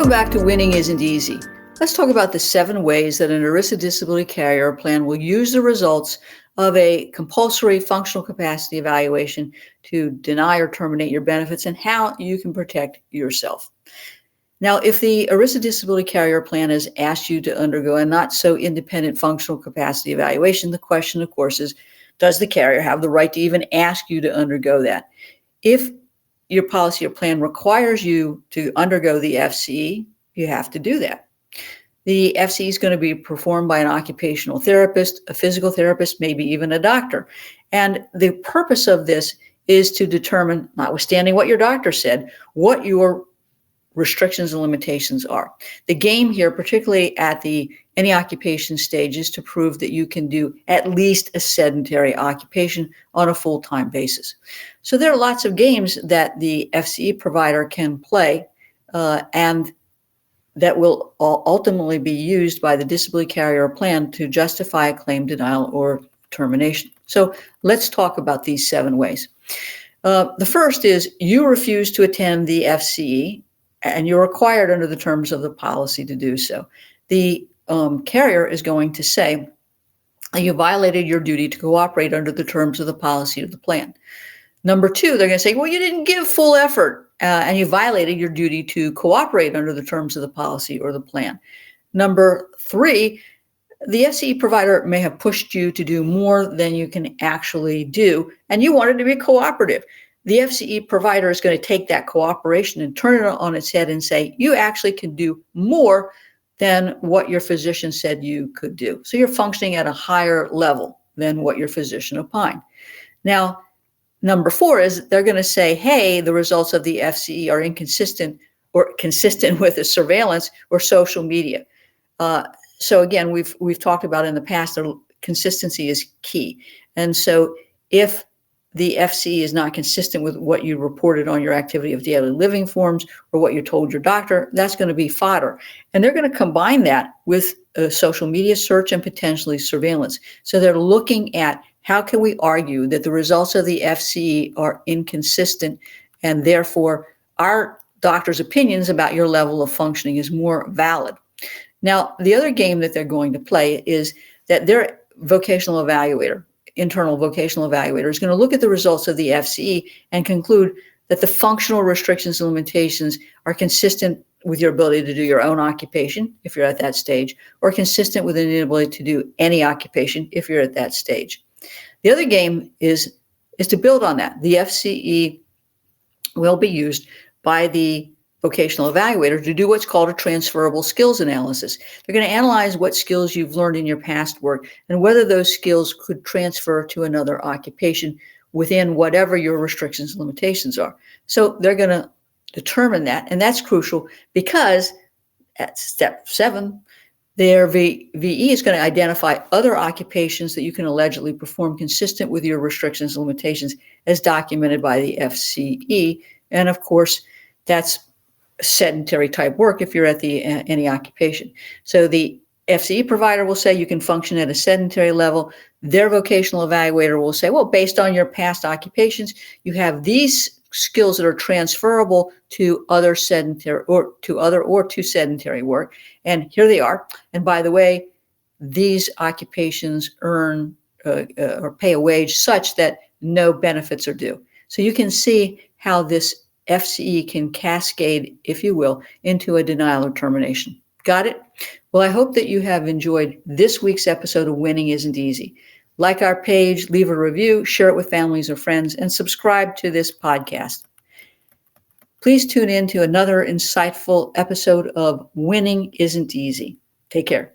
Welcome back to Winning Isn't Easy. Let's talk about the 7 ways that an ERISA disability carrier plan will use the results of a compulsory functional capacity evaluation to deny or terminate your benefits and how you can protect yourself. Now, if the ERISA disability carrier plan has asked you to undergo a not so independent functional capacity evaluation, the question, of course, is, does the carrier have the right to even ask you to undergo that? If your policy or plan requires you to undergo the FCE, you have to do that. The FCE is going to be performed by an occupational therapist, a physical therapist, maybe even a doctor. And the purpose of this is to determine, notwithstanding what your doctor said, what your restrictions and limitations are. The game here, particularly at the any occupation stage, is to prove that you can do at least a sedentary occupation on a full-time basis. So there are lots of games that the FCE provider can play and that will ultimately be used by the disability carrier plan to justify a claim denial or termination. So let's talk about these 7 ways. The first is you refuse to attend the FCE and you're required under the terms of the policy to do so. The carrier is going to say you violated your duty to cooperate under the terms of the policy of the plan. Number 2, they're going to say, well, you didn't give full effort and you violated your duty to cooperate under the terms of the policy or the plan. Number 3, the FCE provider may have pushed you to do more than you can actually do, and you wanted to be cooperative. The FCE provider is going to take that cooperation and turn it on its head and say, you actually can do more than what your physician said you could do. So you're functioning at a higher level than what your physician opined. Now, number 4 is they're going to say, hey, the results of the FCE are inconsistent or consistent with the surveillance or social media. So again, we've talked about in the past that consistency is key. And so if the FCE is not consistent with what you reported on your activity of daily living forms or what you told your doctor, that's going to be fodder. And they're going to combine that with a social media search and potentially surveillance. So they're looking at how can we argue that the results of the FCE are inconsistent and therefore our doctor's opinions about your level of functioning is more valid. Now, the other game that they're going to play is that their vocational evaluator, internal vocational evaluator, is going to look at the results of the FCE and conclude that the functional restrictions and limitations are consistent with your ability to do your own occupation, if you're at that stage, or consistent with an inability to do any occupation, if you're at that stage. The other game is to build on that. The FCE will be used by the vocational evaluator to do what's called a transferable skills analysis. They're going to analyze what skills you've learned in your past work and whether those skills could transfer to another occupation within whatever your restrictions and limitations are. So they're going to determine that, and that's crucial because at step 7, their VE is going to identify other occupations that you can allegedly perform consistent with your restrictions and limitations as documented by the FCE. And of course, that's sedentary type work if you're at the any occupation. So the FCE provider will say you can function at a sedentary level. Their vocational evaluator will say, well, based on your past occupations, you have these skills that are transferable to other sedentary or to sedentary work. And here they are. And by the way, these occupations earn or pay a wage such that no benefits are due. So you can see how this FCE can cascade, if you will, into a denial or termination. Got it? Well, I hope that you have enjoyed this week's episode of Winning Isn't Easy. Like our page, leave a review, share it with families or friends, and subscribe to this podcast. Please tune in to another insightful episode of Winning Isn't Easy. Take care.